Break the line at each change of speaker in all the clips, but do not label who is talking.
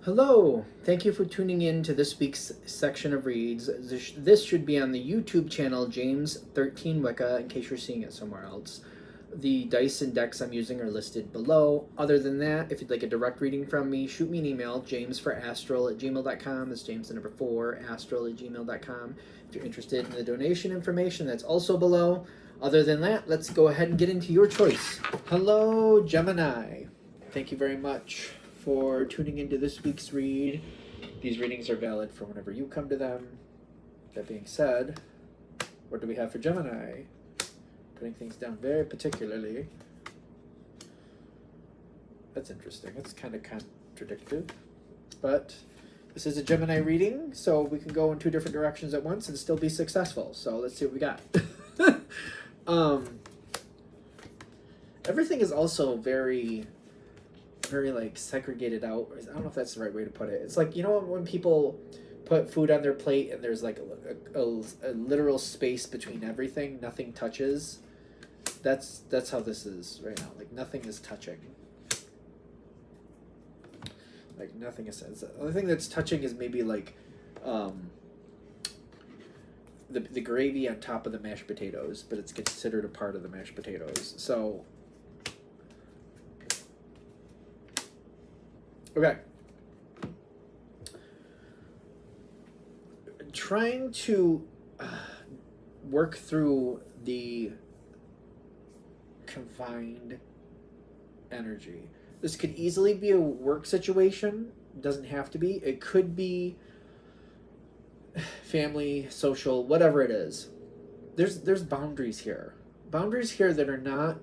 Hello, thank you for tuning in to this week's section of reads. This should be on the YouTube channel James13 Wicca in case you're seeing it somewhere else. The dice and decks I'm using are listed below. Other than that, if you'd like a direct reading from me, shoot me an email, jamesforastral@gmail.com. That's James the number 4, astral@gmail.com. If you're interested in the donation information, that's also below. Other than that, let's go ahead and get into your choice. Hello, Gemini. Thank you very much for tuning into this week's read. These readings are valid for whenever you come to them. That being said, what do we have for Gemini? Putting things down very particularly. That's interesting. That's kind of contradictory. But this is a Gemini reading, so we can go in two different directions at once and still be successful. So let's see what we got. Everything is also very like segregated out. I don't know if that's the right way to put it. It's like, you know, when people put food on their plate and there's like a literal space between everything, nothing touches. That's how this is right now. Like nothing is touching. Like nothing is. The only thing that's touching is maybe like the gravy on top of the mashed potatoes, but it's considered a part of the mashed potatoes. So okay. Trying to work through the confined energy. This could easily be a work situation. It doesn't have to be. It could be family, social, whatever it is. There's boundaries here. Boundaries here that are not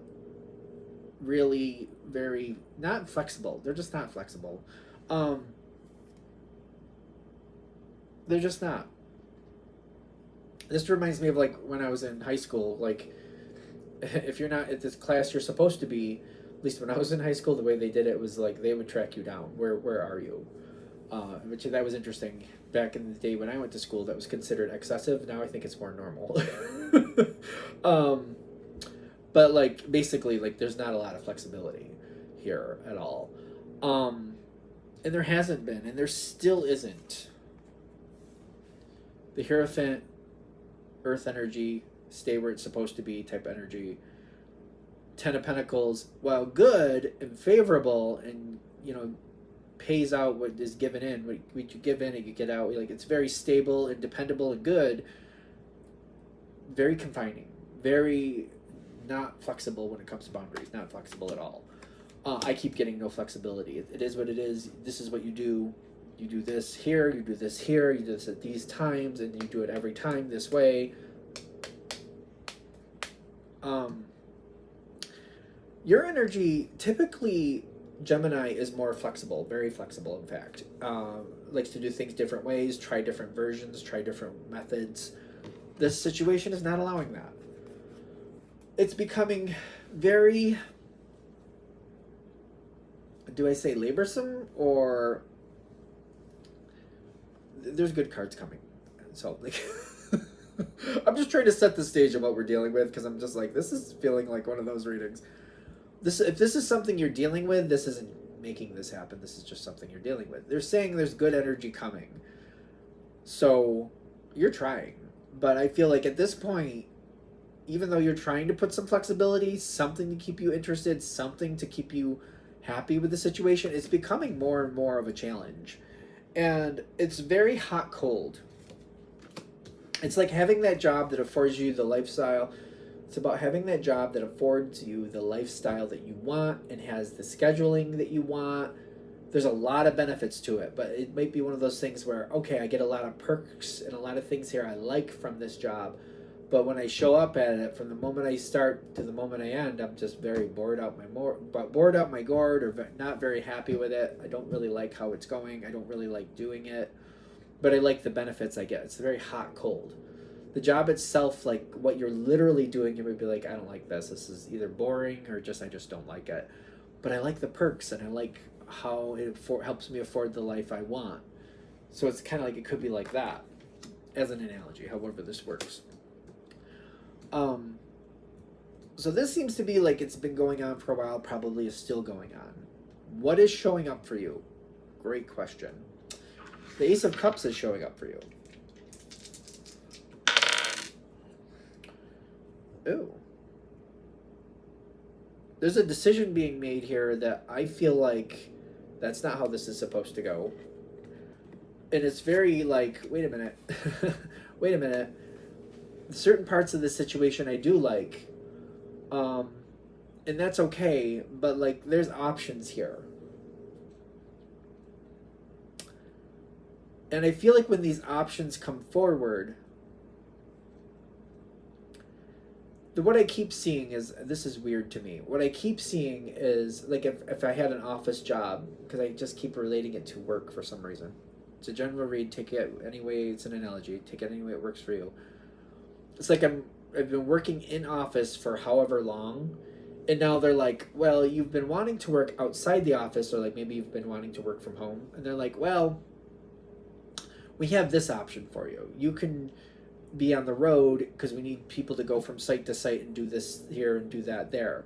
really very, not flexible. They're just not flexible. They're just not. This reminds me of like when I was in high school. Like, if you're not at this class you're supposed to be, at least when I was in high school, the way they did it was like they would track you down. Where are you? Which that was interesting. Back in the day when I went to school, that was considered excessive. Now I think it's more normal. But like basically, like there's not a lot of flexibility here at all, and there hasn't been, and there still isn't. The Hierophant, Earth energy, stay where it's supposed to be type energy. Ten of Pentacles, while good and favorable, and you know, pays out what is given in. What you give in and you get out. Like it's very stable and dependable and good. Very confining. Very not flexible when it comes to boundaries. Not flexible at all. I keep getting no flexibility. It is what it is. This is what you do. You do this here, you do this here, you do this at these times, and you do it every time this way. Your energy, typically, Gemini is more flexible, very flexible, in fact. Likes to do things different ways, try different versions, try different methods. This situation is not allowing that. It's becoming very, do I say laborsome, or there's good cards coming. So, like, I'm just trying to set the stage of what we're dealing with, because I'm just like, this is feeling like one of those readings. If this is something you're dealing with, this isn't making this happen. This is just something you're dealing with. They're saying there's good energy coming. So, you're trying. But I feel like at this point, even though you're trying to put some flexibility, something to keep you interested, something to keep you happy with the situation, it's becoming more and more of a challenge. And it's very hot cold. It's like having that job that affords you the lifestyle. It's about having that job that affords you the lifestyle that you want and has the scheduling that you want. There's a lot of benefits to it, but it might be one of those things where, okay, I get a lot of perks and a lot of things here I like from this job, but when I show up at it, from the moment I start to the moment I end, I'm just very bored out my gourd, or not very happy with it. I don't really like how it's going. I don't really like doing it, but I like the benefits I get. It's very hot cold. The job itself, like what you're literally doing, you would be like, I don't like this. This is either boring or just I just don't like it. But I like the perks, and I like how it helps me afford the life I want. So it's kind of like, it could be like that as an analogy, however this works. So this seems to be like it's been going on for a while, probably is still going on. What is showing up for you? great question. The Ace of Cups is showing up for you. Ooh. There's a decision being made here that I feel like that's not how this is supposed to go. And it's very like, wait a minute. Wait a minute. Certain parts of the situation I do like. And that's okay, but like there's options here. And I feel like when these options come forward, what I keep seeing is, this is weird to me. What I keep seeing is, like, if I had an office job, because I just keep relating it to work for some reason. It's a general read, take it any way, it's an analogy, take it any way it works for you. It's like I've been working in office for however long, and now they're like, well, you've been wanting to work outside the office, or like maybe you've been wanting to work from home, and they're like, well, we have this option for you. You can be on the road because we need people to go from site to site and do this here and do that there.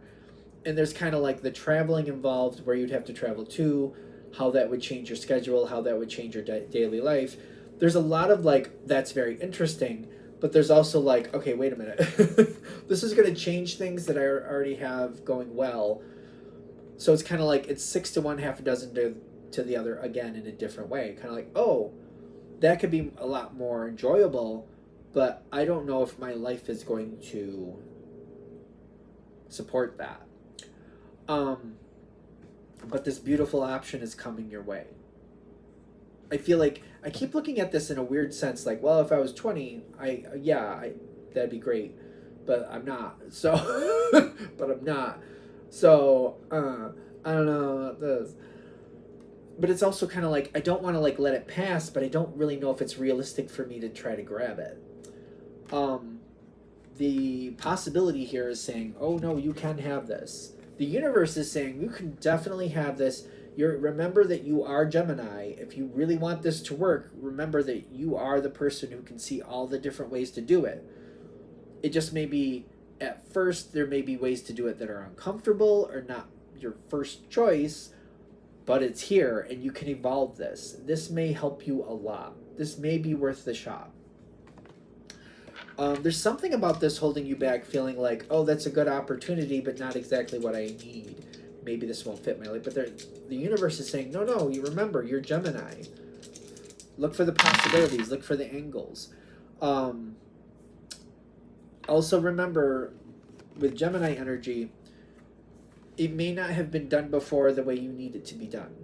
And there's kind of like the traveling involved, where you'd have to travel to, how that would change your schedule, how that would change your daily life. There's a lot of like, that's very interesting, but there's also like, okay, wait a minute. This is going to change things that I already have going well. So it's kind of like, it's 6 to 1, half a dozen to the other, again, in a different way. Kind of like, oh, that could be a lot more enjoyable, but I don't know if my life is going to support that. But this beautiful option is coming your way. I feel like I keep looking at this in a weird sense, like, well, if I was 20, that'd be great, but I'm not. So, but I'm not. So, I don't know about this. But it's also kind of like, I don't want to like let it pass, but I don't really know if it's realistic for me to try to grab it. The possibility here is saying, oh no, you can have this. The universe is saying, you can definitely have this. Remember that you are Gemini. If you really want this to work, remember that you are the person who can see all the different ways to do it. It just may be, at first, there may be ways to do it that are uncomfortable or not your first choice, but it's here and you can evolve this. This may help you a lot. This may be worth the shot. There's something about this holding you back, feeling like, oh, that's a good opportunity, but not exactly what I need. Maybe this won't fit my life. But the universe is saying, no, you remember, you're Gemini. Look for the possibilities. Look for the angles. Also remember, with Gemini energy, it may not have been done before the way you need it to be done.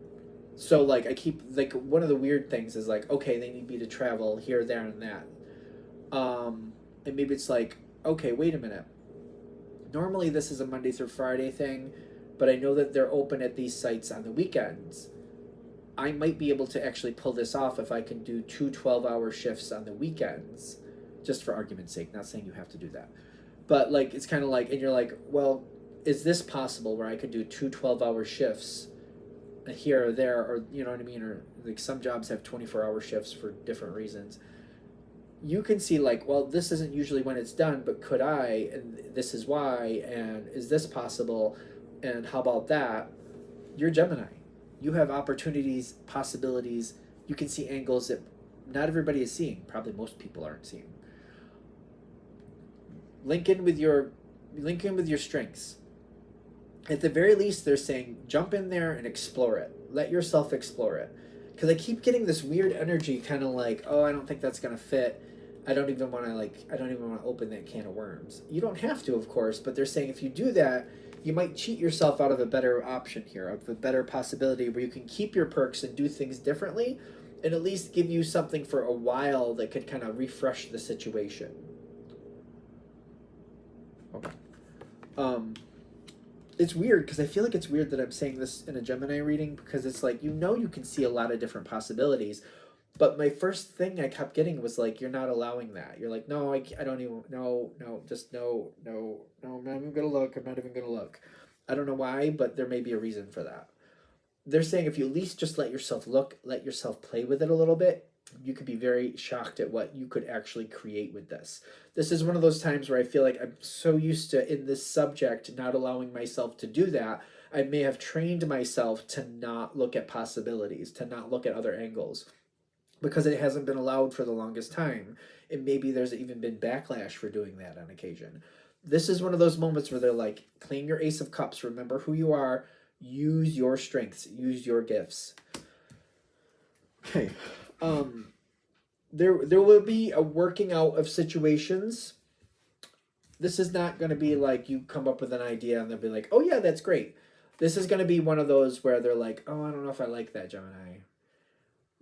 So, like, I keep, like, one of the weird things is, like, okay, they need me to travel here, there, and that. And maybe it's like, okay, wait a minute. Normally this is a Monday through Friday thing, but I know that they're open at these sites on the weekends. I might be able to actually pull this off if I can do 2 12-hour shifts on the weekends, just for argument's sake, not saying you have to do that. But, like, it's kind of like, and you're like, well, is this possible where I could do 2 12-hour shifts here or there, or, you know what I mean? Or, like, some jobs have 24-hour shifts for different reasons. You can see, like, well, this isn't usually when it's done, but could I, and this is why, and is this possible, and how about that? You're Gemini. You have opportunities, possibilities. You can see angles that not everybody is seeing. Probably most people aren't seeing. Link in with your strengths. At the very least, they're saying, jump in there and explore it. Let yourself explore it. Because I keep getting this weird energy, kind of like, oh, I don't think that's going to fit. I don't even want to open that can of worms. You don't have to, of course, but they're saying if you do that, you might cheat yourself out of a better option here, of a better possibility where you can keep your perks and do things differently, and at least give you something for a while that could kind of refresh the situation. Okay. It's weird, because I feel like it's weird that I'm saying this in a Gemini reading, because it's like, you can see a lot of different possibilities. But my first thing I kept getting was like, you're not allowing that. You're like, no, I don't even, no, just no, I'm not even going to look. I'm not even going to look. I don't know why, but there may be a reason for that. They're saying if you at least just let yourself look, let yourself play with it a little bit, you could be very shocked at what you could actually create with this. This is one of those times where I feel like I'm so used to, in this subject, not allowing myself to do that. I may have trained myself to not look at possibilities, to not look at other angles, because it hasn't been allowed for the longest time. And maybe there's even been backlash for doing that on occasion. This is one of those moments where they're like, claim your Ace of Cups, remember who you are, use your strengths, use your gifts. Okay. There will be a working out of situations. This is not going to be like you come up with an idea and they'll be like, oh yeah, that's great. This is going to be one of those where they're like, oh, I don't know if I like that, Gemini.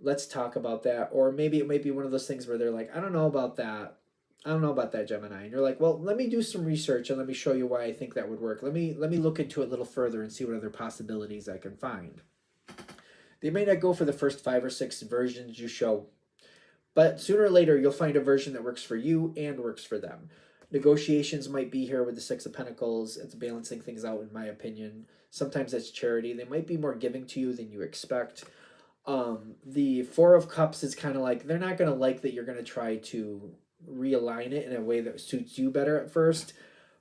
Let's talk about that. Or maybe it might be one of those things where they're like, I don't know about that. I don't know about that, Gemini. And you're like, well, let me do some research and let me show you why I think that would work. Let me look into it a little further and see what other possibilities I can find. They may not go for the first 5 or 6 versions you show, but sooner or later you'll find a version that works for you and works for them. Negotiations might be here with the 6 of Pentacles. It's balancing things out, in my opinion. Sometimes it's charity. They might be more giving to you than you expect. The 4 of Cups is kind of like, they're not going to like that you're going to try to realign it in a way that suits you better at first,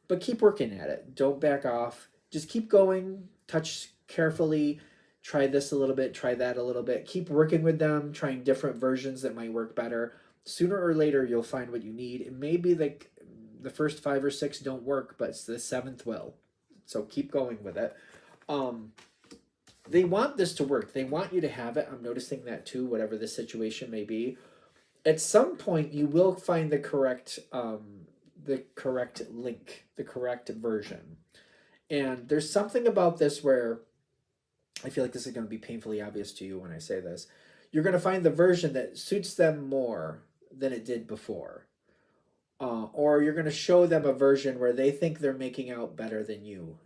but keep working at it. Don't back off. Just keep going. Touch carefully. Try this a little bit. Try that a little bit. Keep working with them, trying different versions that might work better. Sooner or later, you'll find what you need. It may be like the first 5 or 6 don't work, but the 7th will. So keep going with it. They want this to work. They want you to have it. I'm noticing that too, whatever the situation may be. At some point, you will find the correct link, the correct version. And there's something about this where I feel like this is going to be painfully obvious to you when I say this. You're going to find the version that suits them more than it did before. Or you're going to show them a version where they think they're making out better than you.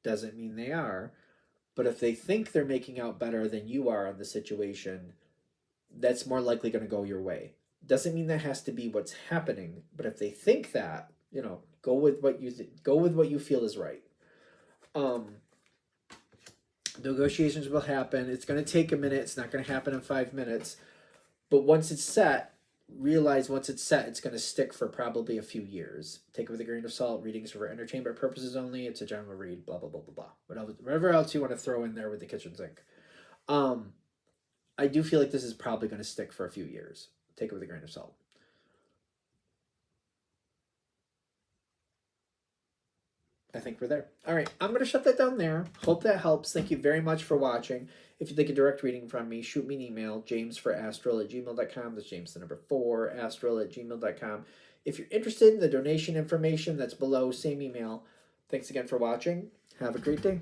Doesn't mean they are. But if they think they're making out better than you are on the situation, that's more likely going to go your way. Doesn't mean that has to be what's happening. But if they think that, go with what you feel is right. Negotiations will happen. It's going to take a minute. It's not going to happen in 5 minutes. But once it's set, realize once it's set, it's going to stick for probably a few years. Take it with a grain of salt. Readings for entertainment purposes only. It's a general read. Blah, blah, blah, blah, blah. Whatever else you want to throw in there with the kitchen sink. I do feel like this is probably going to stick for a few years. Take it with a grain of salt. I think we're there. All right, I'm going to shut that down there. Hope that helps. Thank you very much for watching. If you'd like a direct reading from me, shoot me an email, james4astral@gmail.com. That's James, the number 4, astral@gmail.com. If you're interested in the donation information that's below, same email. Thanks again for watching. Have a great day.